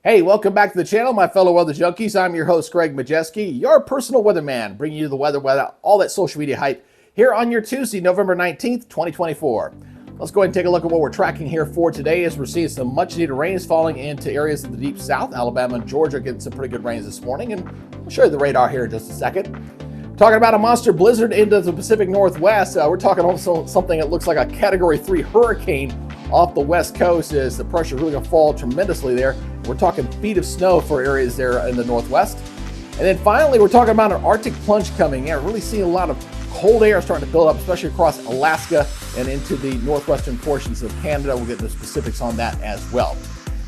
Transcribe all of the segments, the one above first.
Hey, welcome back to the channel, my fellow weather junkies. I'm your host, Greg Majeski, your personal weatherman, bringing you the weather without all that social media hype here on your Tuesday, November 19th, 2024. Let's go ahead and take a look at what we're tracking here for today as we're seeing some much needed rains falling into areas of the deep south. Alabama and Georgia getting some pretty good rains this morning, and I'll show you the radar here in just a second. Talking about a monster blizzard into the Pacific Northwest, we're talking also something that looks like a Category 3 hurricane off the west coast as the pressure really going to fall tremendously there. We're talking feet of snow for areas there in the northwest. And then finally, we're talking about an Arctic plunge coming in. Really seeing a lot of cold air starting to build up, especially across Alaska and into the northwestern portions of Canada. We'll get the specifics on that as well.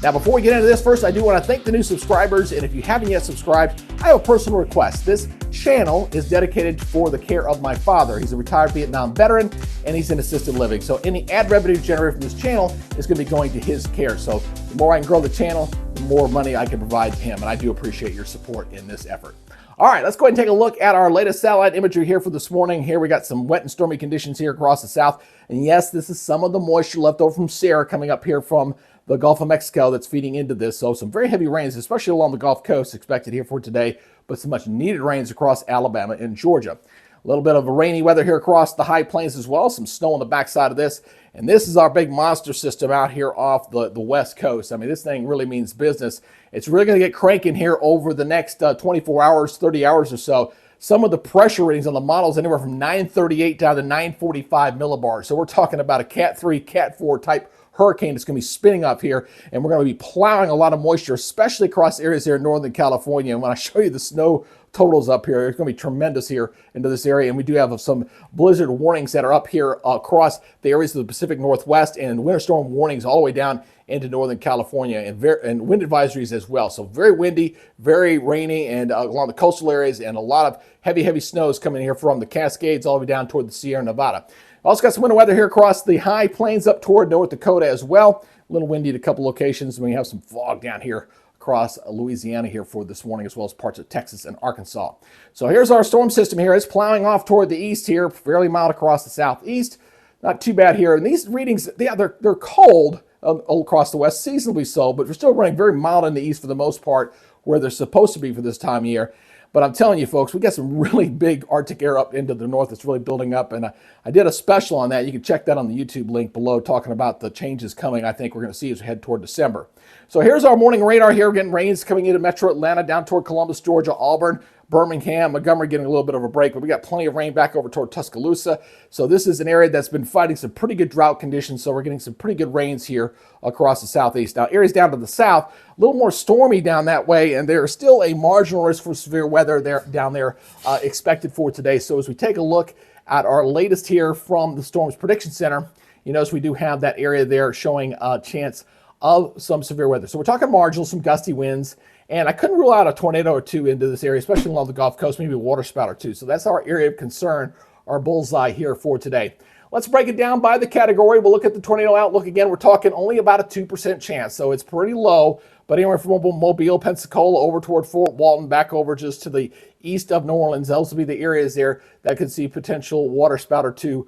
Now, before we get into this, first, I do want to thank the new subscribers. And if you haven't yet subscribed, I have a personal request. This channel is dedicated for the care of my father. He's a retired Vietnam veteran, and he's in assisted living. So any ad revenue generated from this channel is going to be going to his care. So the more I can grow the channel, the more money I can provide to him. And I do appreciate your support in this effort. All right, let's go ahead and take a look at our latest satellite imagery here for this morning. Here we got some wet and stormy conditions here across the south. And yes, this is some of the moisture left over from Sarah coming up here from the Gulf of Mexico that's feeding into this. So some very heavy rains, especially along the Gulf Coast, expected here for today, but some much needed rains across Alabama and Georgia. A little bit of rainy weather here across the high plains as well, some snow on the backside of this. And this is our big monster system out here off the west coast. I mean, this thing really means business. It's really going to get cranking here over the next 24 hours, 30 hours or so. Some of the pressure readings on the models anywhere from 938 down to 945 millibars. So we're talking about a Cat 3, Cat 4 type hurricane that's going to be spinning up here, and we're going to be plowing a lot of moisture, especially across areas here in Northern California. And when I show you the snow totals up here, it's going to be tremendous here into this area. And we do have some blizzard warnings that are up here across the areas of the Pacific Northwest, and winter storm warnings all the way down into Northern California, and wind advisories as well. So very windy, very rainy, and along the coastal areas, and a lot of heavy snows coming here from the Cascades all the way down toward the Sierra Nevada. Also got some winter weather here across the high plains up toward North Dakota as well. A little windy at a couple locations. We have some fog down here across Louisiana here for this morning, as well as parts of Texas and Arkansas. So here's our storm system here. It's plowing off toward the east here, fairly mild across the southeast. Not too bad here. And these readings, yeah, they're cold all across the west, seasonably so, but we're still running very mild in the east for the most part, where they're supposed to be for this time of year. But I'm telling you, folks, we got some really big Arctic air up into the north that's really building up. And I did a special on that. You can check that on the YouTube link below, talking about the changes coming I think we're going to see as we head toward December. So here's our morning radar here. We're getting rains coming into metro Atlanta, down toward Columbus, Georgia, Auburn, Birmingham, Montgomery getting a little bit of a break, but we got plenty of rain back over toward Tuscaloosa. So this is an area that's been fighting some pretty good drought conditions, so we're getting some pretty good rains here across the southeast. Now, areas down to the south, a little more stormy down that way, and there is still a marginal risk for severe weather down there expected for today. So as we take a look at our latest here from the Storms Prediction Center, you notice we do have that area there showing a chance of some severe weather. So we're talking marginal, some gusty winds, and I couldn't rule out a tornado or two into this area, especially along the Gulf Coast, maybe a water spout or two. So that's our area of concern, our bullseye here for today. Let's break it down by the category. We'll look at the tornado outlook again. We're talking only about a 2% chance, so it's pretty low. But anywhere from Mobile, Pensacola, over toward Fort Walton, back over just to the east of New Orleans, those will be the areas there that could see potential water spout or two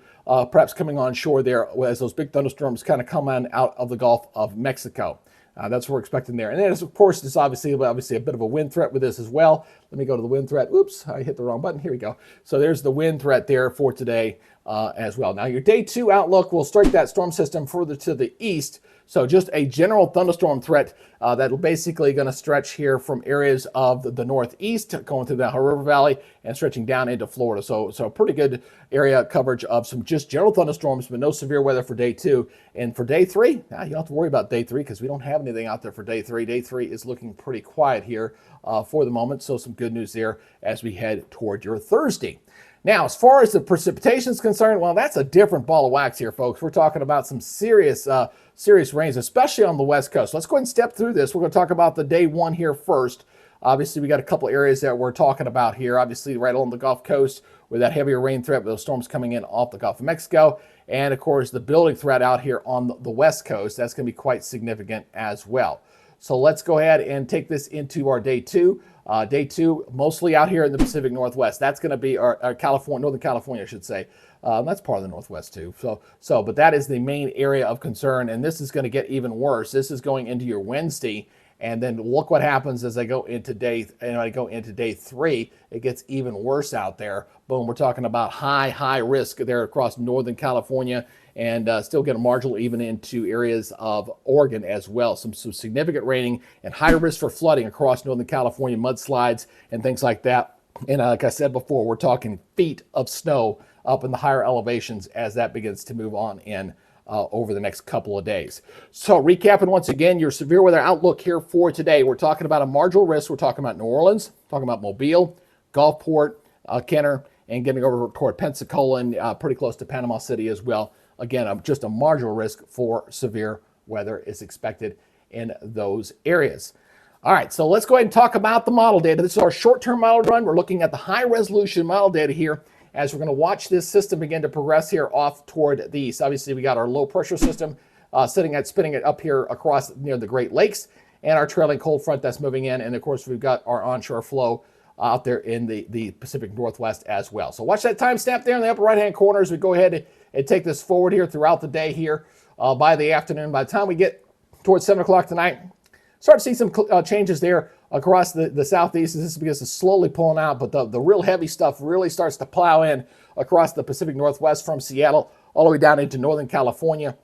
perhaps coming on shore there as those big thunderstorms kind of come on out of the Gulf of Mexico. That's what we're expecting there. And then, of course, there's obviously a bit of a wind threat with this as well. Let me go to the wind threat. Oops, I hit the wrong button. Here we go. So there's the wind threat there for today as well. Now, your day 2 outlook will strike that storm system further to the east. So just a general thunderstorm threat that'll basically going to stretch here from areas of the northeast, going through the Ohio River Valley and stretching down into Florida. So pretty good area coverage of some just general thunderstorms, but no severe weather for day 2. And for day 3, you don't have to worry about day 3 because we don't have anything out there for day 3. Day 3 is looking pretty quiet here for the moment. So some good news there as we head toward your Thursday. Now, as far as the precipitation is concerned, well, that's a different ball of wax here, folks. We're talking about some serious rains, especially on the west coast. Let's go ahead and step through this. We're going to talk about the day 1 here first. Obviously, we got a couple areas that we're talking about here. Obviously, right along the Gulf Coast with that heavier rain threat, with those storms coming in off the Gulf of Mexico. And, of course, the building threat out here on the west coast. That's going to be quite significant as well. So let's go ahead and take this into our day 2. Day 2, mostly out here in the Pacific Northwest. That's going to be our California, Northern California, I should say. That's part of the Northwest too. But that is the main area of concern, and this is going to get even worse. This is going into your Wednesday, And then look what happens as I go into day 3. It gets even worse out there. Boom, we're talking about high risk there across Northern California, and still get a marginal even into areas of Oregon as well. Some significant raining and high risk for flooding across Northern California, mudslides and things like that. And like I said before, we're talking feet of snow up in the higher elevations as that begins to move on in over the next couple of days. So recapping once again, your severe weather outlook here for today. We're talking about a marginal risk. We're talking about New Orleans, talking about Mobile, Gulfport, Kenner, and getting over toward Pensacola and pretty close to Panama City as well. Again, just a marginal risk for severe weather is expected in those areas. All right, so let's go ahead and talk about the model data. This is our short-term model run. We're looking at the high-resolution model data here as we're going to watch this system begin to progress here off toward the east. Obviously, we got our low-pressure system spinning it up here across near the Great Lakes, and our trailing cold front that's moving in. And, of course, we've got our onshore flow out there in the Pacific Northwest as well. So watch that timestamp there in the upper right-hand corner as we go ahead and take this forward here throughout the day here by the afternoon. By the time we get towards 7 o'clock tonight, start to see some changes there across the southeast as this begins to slowly pulling out, but the real heavy stuff really starts to plow in across the Pacific Northwest from Seattle all the way down into Northern California.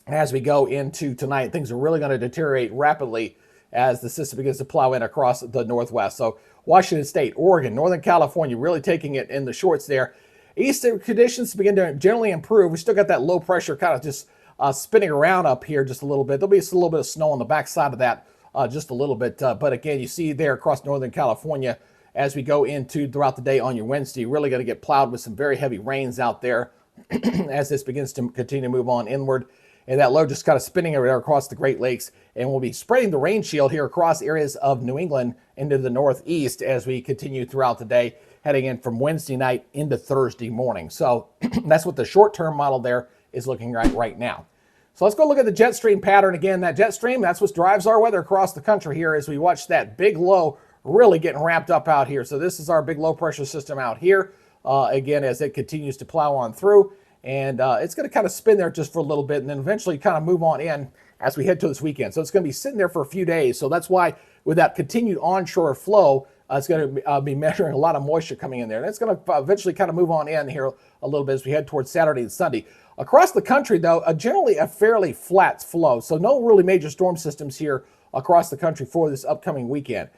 As we go into tonight, things are really going to deteriorate rapidly as the system begins to plow in across the Northwest. So Washington State, Oregon, Northern California really taking it in the shorts there. Eastern conditions begin to generally improve. We still got that low pressure kind of just spinning around up here just a little bit. There'll be a little bit of snow on the backside of that just a little bit. But again, you see there across Northern California as we go into throughout the day on your Wednesday, really going to get plowed with some very heavy rains out there as this begins to continue to move on inward. And that low just kind of spinning across the Great Lakes, and we'll be spreading the rain shield here across areas of New England into the northeast as we continue throughout the day, heading in from Wednesday night into Thursday morning. So that's what the short-term model there is looking right now. So let's go look at the jet stream pattern again. That jet stream, that's what drives our weather across the country here as we watch that big low really getting wrapped up out here. So this is our big low pressure system out here, again, as it continues to plow on through. And it's going to kind of spin there just for a little bit and then eventually kind of move on in as we head to this weekend. So it's going to be sitting there for a few days. So that's why with that continued onshore flow, it's going to be measuring a lot of moisture coming in there. And it's going to eventually kind of move on in here a little bit as we head towards Saturday and Sunday. Across the country, though, generally a fairly flat flow. So no really major storm systems here across the country for this upcoming weekend.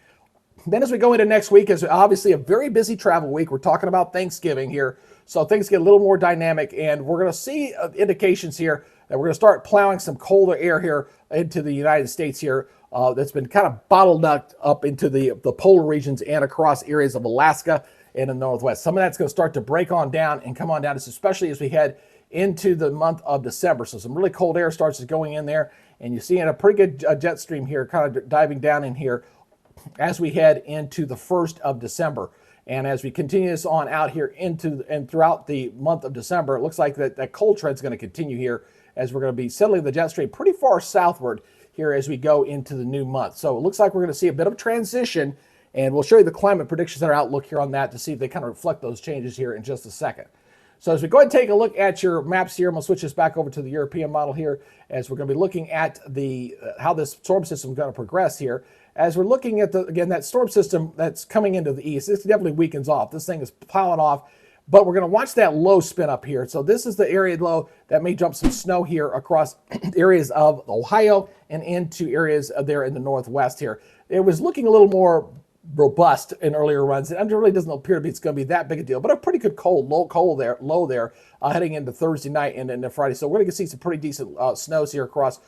Then as we go into next week, is obviously a very busy travel week. We're talking about Thanksgiving here. So things get a little more dynamic, and we're going to see indications here that we're going to start plowing some colder air here into the United States here that's been kind of bottlenecked up into the polar regions and across areas of Alaska and the Northwest. Some of that's going to start to break on down and come on down, especially as we head into the month of December. So some really cold air starts going in there, and you're seeing a pretty good jet stream here kind of diving down in here as we head into the 1st of December. And as we continue this on out here into and throughout the month of December, it looks like that cold trend is going to continue here as we're going to be settling the jet stream pretty far southward here as we go into the new month. So it looks like we're going to see a bit of a transition, and we'll show you the climate predictions and our outlook here on that to see if they kind of reflect those changes here in just a second. So as we go ahead and take a look at your maps here, I'm going to switch this back over to the European model here as we're going to be looking at how this storm system is going to progress here. As we're looking at, again, that storm system that's coming into the east, this definitely weakens off. This thing is plowing off, but we're going to watch that low spin up here. So this is the area low that may dump some snow here across areas of Ohio and into areas there in the northwest here. It was looking a little more robust in earlier runs. It really doesn't appear to be it's going to be that big a deal, but a pretty good low there heading into Thursday night and into Friday. So we're going to see some pretty decent snows here across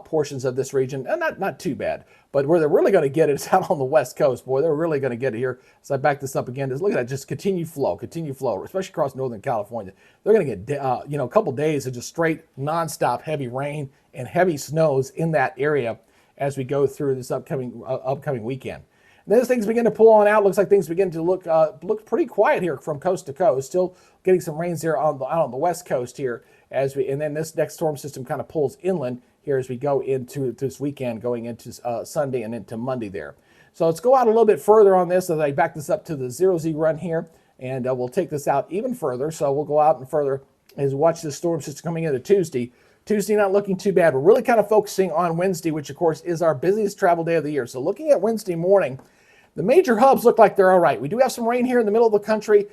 portions of this region, and not too bad. But where they're really going to get it is out on the West Coast, boy. They're really going to get it here. So I back this up again. Just look at that, just continued flow, especially across Northern California. They're going to get a couple days of just straight nonstop heavy rain and heavy snows in that area as we go through this upcoming weekend. And then as things begin to pull on out, looks like things begin to look pretty quiet here from coast to coast. Still getting some rains there out on the West Coast here and then this next storm system kind of pulls inland here as we go into this weekend, going into Sunday and into Monday there. So let's go out a little bit further on this as I back this up to the 0Z run here, and we'll take this out even further. So we'll go out and further as we watch this storm system coming into Tuesday. Tuesday not looking too bad. We're really kind of focusing on Wednesday, which of course is our busiest travel day of the year. So looking at Wednesday morning, the major hubs look like they're all right. We do have some rain here in the middle of the country,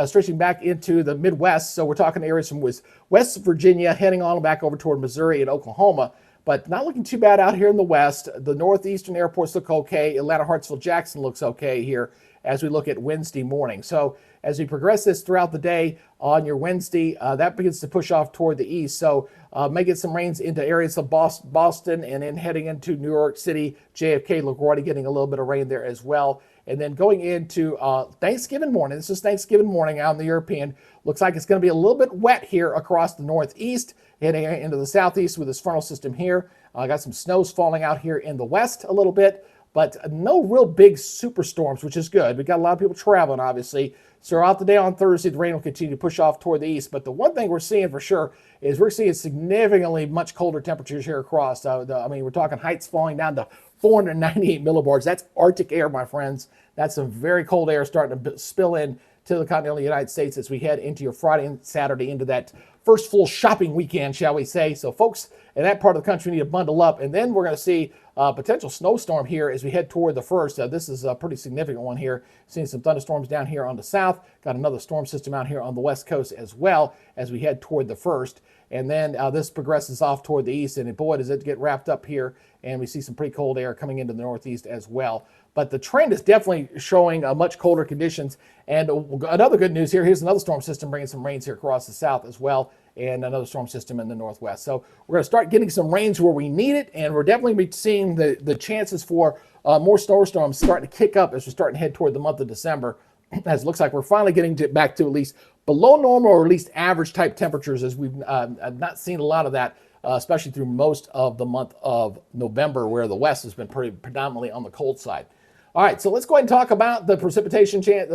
stretching back into the Midwest. So we're talking areas from West Virginia, heading on back over toward Missouri and Oklahoma. But not looking too bad out here in the west. The northeastern airports look okay. Atlanta, Hartsfield, Jackson looks okay here as we look at Wednesday morning. So as we progress this throughout the day on your Wednesday, that begins to push off toward the east. So may get some rains into areas of Boston and then heading into New York City, JFK, LaGuardia getting a little bit of rain there as well. And then going into Thanksgiving morning, this is Thanksgiving morning out in the European, looks like it's going to be a little bit wet here across the northeast, heading into the southeast with this frontal system here. Got some snows falling out here in the west a little bit, but no real big superstorms, which is good. We've got a lot of people traveling, obviously. So throughout the day on Thursday, the rain will continue to push off toward the east. But the one thing we're seeing for sure is we're seeing significantly much colder temperatures here across. We're talking heights falling down to 498 millibars. That's Arctic air, my friends. That's some very cold air starting to spill in to the continental United States as we head into your Friday and Saturday into that first full shopping weekend, shall we say. So folks in that part of the country need to bundle up. And then we're going to see a potential snowstorm here as we head toward the first. This is a pretty significant one here. Seeing some thunderstorms down here on the south. Got another storm system out here on the west coast as well as we head toward the first. And then this progresses off toward the east. And boy, does it get wrapped up here. And we see some pretty cold air coming into the northeast as well. But the trend is definitely showing much colder conditions. And another good news here, here's another storm system bringing some rains here across the south as well, and another storm system in the northwest. So we're going to start getting some rains where we need it, and we're definitely seeing the chances for more snowstorms starting to kick up as we're starting to head toward the month of December, as it looks like we're finally getting back to at least below normal or at least average type temperatures, as we've not seen a lot of that, especially through most of the month of November, where the west has been pretty predominantly on the cold side. All right, so let's go ahead and talk about the precipitation here.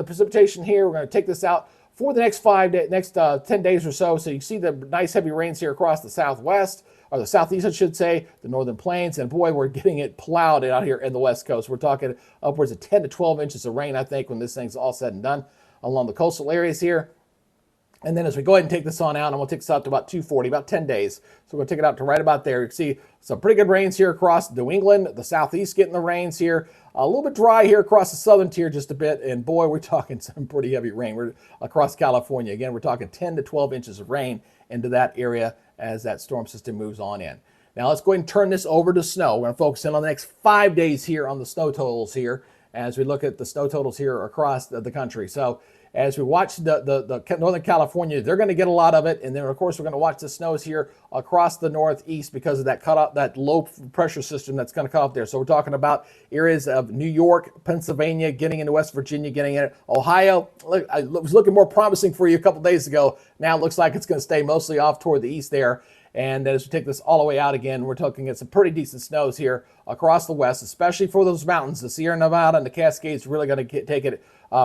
We're going to take this out for the next 10 days or so. So you see the nice heavy rains here across the southwest, or the southeast, I should say, the northern plains. And boy, we're getting it plowed out here in the west coast. We're talking upwards of 10 to 12 inches of rain, I think, when this thing's all said and done along the coastal areas here. And then as we go ahead and take this on out, and we'll take this out to about 240, about 10 days. So we're going to take it out to right about there. You can see some pretty good rains here across New England, the southeast getting the rains here. A little bit dry here across the southern tier just a bit. And boy, we're talking some pretty heavy rain. We're across California. Again, we're talking 10 to 12 inches of rain into that area as that storm system moves on in. Now let's go ahead and turn this over to snow. We're going to focus in on the next 5 days here on the snow totals here as we look at the snow totals here across the country. So as we watch the Northern California, they're going to get a lot of it. And then, of course, we're going to watch the snows here across the northeast because of that low pressure system that's going to cut off there. So we're talking about areas of New York, Pennsylvania, getting into West Virginia, getting into Ohio. Look, it was looking more promising for you a couple days ago. Now it looks like it's going to stay mostly off toward the east there. And as we take this all the way out again, we're talking at some pretty decent snows here across the west, especially for those mountains. The Sierra Nevada and the Cascades really going to take it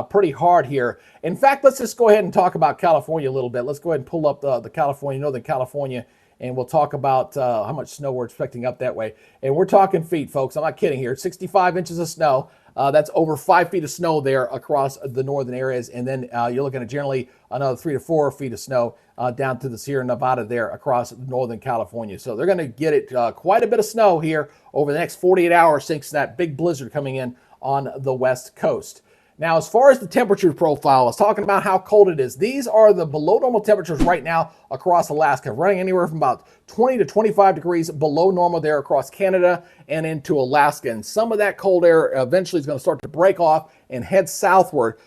pretty hard here. In fact, let's just go ahead and talk about California a little bit. Let's go ahead and pull up the California, Northern California, and we'll talk about how much snow we're expecting up that way. And we're talking feet, folks. I'm not kidding here. 65 inches of snow. That's over 5 feet of snow there across the northern areas. And then you're looking at generally another 3 to 4 feet of snow down to the Sierra Nevada there across northern California. So they're going to get it quite a bit of snow here over the next 48 hours thanks to that big blizzard coming in on the west coast. Now, as far as the temperature profile, I was talking about how cold it is. These are the below normal temperatures right now across Alaska, running anywhere from about 20 to 25 degrees below normal there across Canada and into Alaska. And some of that cold air eventually is going to start to break off and head southward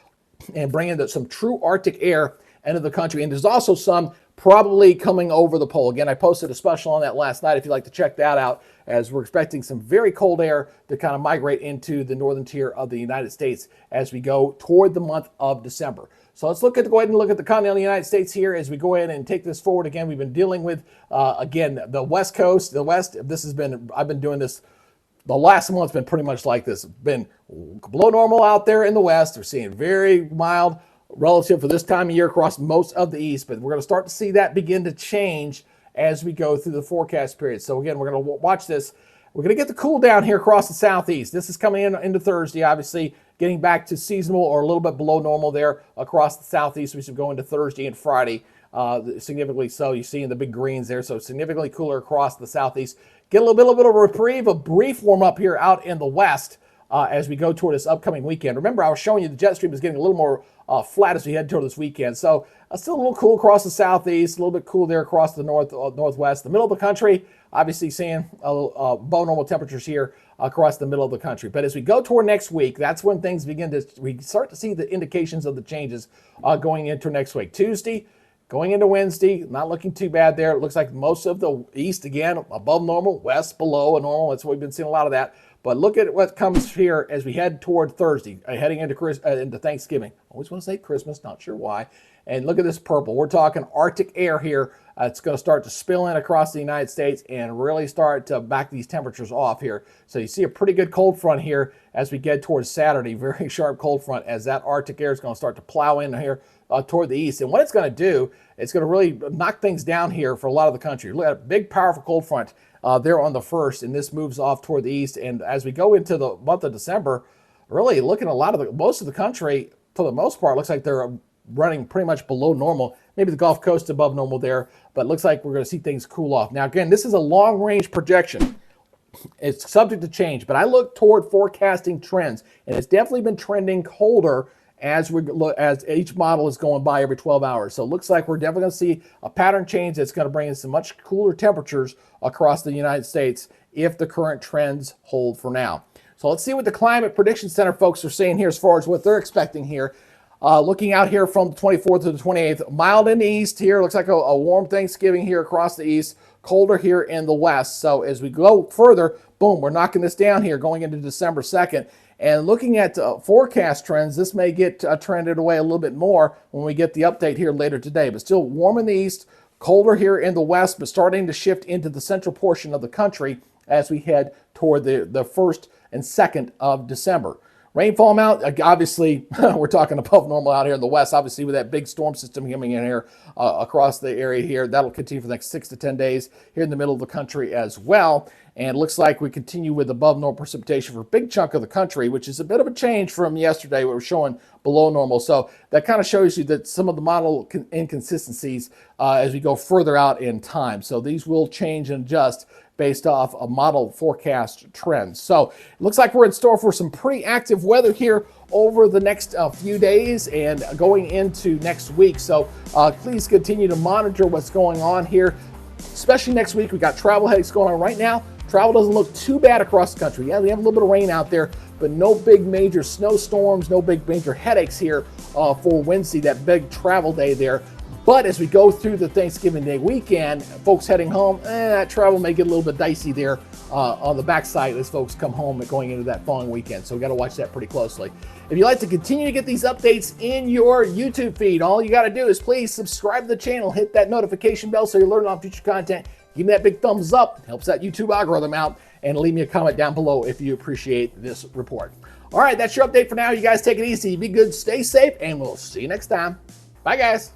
and bring in some true Arctic air into the country. And there's also some probably coming over the pole. Again, I posted a special on that last night if you'd like to check that out, as we're expecting some very cold air to kind of migrate into the northern tier of the United States as we go toward the month of December. So let's go ahead and look at the continental United States here as we go ahead and take this forward. Again, we've been dealing with, again, the west coast, the west. I've been doing this. The last month's been pretty much like this. It's been below normal out there in the west. We're seeing very mild relative for this time of year across most of the east, but we're going to start to see that begin to change as we go through the forecast period. So again, we're going to watch this. We're going to get the cool down here across the southeast. This is coming into Thursday, obviously getting back to seasonal or a little bit below normal there across the southeast. We should go into Thursday and Friday. significantly so. You see in the big greens there, so significantly cooler across the southeast. Get a little bit of a reprieve, a brief warm up here out in the west as we go toward this upcoming weekend. Remember, I was showing you the jet stream is getting a little more flat as we head toward this weekend. So still a little cool across the southeast, a little bit cool there across the northwest. The middle of the country, obviously seeing below normal temperatures here across the middle of the country. But as we go toward next week, that's when things we start to see the indications of the changes going into next week. Tuesday, going into Wednesday, not looking too bad there. It looks like most of the east, again, above normal, west below normal. That's what we've been seeing a lot of that. But look at what comes here as we head toward Thursday, heading into Thanksgiving. Always want to say Christmas, not sure why. And look at this purple. We're talking Arctic air here. It's going to start to spill in across the United States and really start to back these temperatures off here. So you see a pretty good cold front here as we get towards Saturday. Very sharp cold front as that Arctic air is going to start to plow in here toward the east. And what it's going to do, it's going to really knock things down here for a lot of the country. Look at a big, powerful cold front there on the 1st, and this moves off toward the east. And as we go into the month of December, really looking at most of the country, for the most part, looks like they're running pretty much below normal. Maybe the Gulf Coast above normal there, but it looks like we're going to see things cool off. Now, again, this is a long-range projection. It's subject to change, but I look toward forecasting trends, and it's definitely been trending colder as each model is going by every 12 hours. So it looks like we're definitely going to see a pattern change that's going to bring in some much cooler temperatures across the United States if the current trends hold for now. So let's see what the Climate Prediction Center folks are saying here as far as what they're expecting here. Looking out here from the 24th to the 28th, mild in the east here. Looks like a warm Thanksgiving here across the east, colder here in the west. So as we go further, boom, we're knocking this down here going into December 2nd. And looking at forecast trends, this may get trended away a little bit more when we get the update here later today. But still warm in the east, colder here in the west, but starting to shift into the central portion of the country as we head toward the 1st and 2nd of December. Rainfall amount, obviously, we're talking above normal out here in the west, obviously with that big storm system coming in here across the area here. That'll continue for the next 6 to 10 days here in the middle of the country as well. And it looks like we continue with above normal precipitation for a big chunk of the country, which is a bit of a change from yesterday where we're showing below normal. So that kind of shows you that some of the model inconsistencies as we go further out in time. So these will change and adjust based off a model forecast trends. So it looks like we're in store for some pretty active weather here over the next few days and going into next week. So please continue to monitor what's going on here, especially next week. We got travel headaches going on right now. Travel doesn't look too bad across the country. Yeah, we have a little bit of rain out there, but no big major snowstorms, no big major headaches here for Wednesday, that big travel day there. But as we go through the Thanksgiving Day weekend, folks heading home, that travel may get a little bit dicey there on the backside as folks come home going into that following weekend. So we got to watch that pretty closely. If you'd like to continue to get these updates in your YouTube feed, all you got to do is please subscribe to the channel, hit that notification bell so you're learning on future content. Give me that big thumbs up, helps that YouTube algorithm out, and leave me a comment down below if you appreciate this report. All right, that's your update for now. You guys take it easy, be good, stay safe, and we'll see you next time. Bye, guys.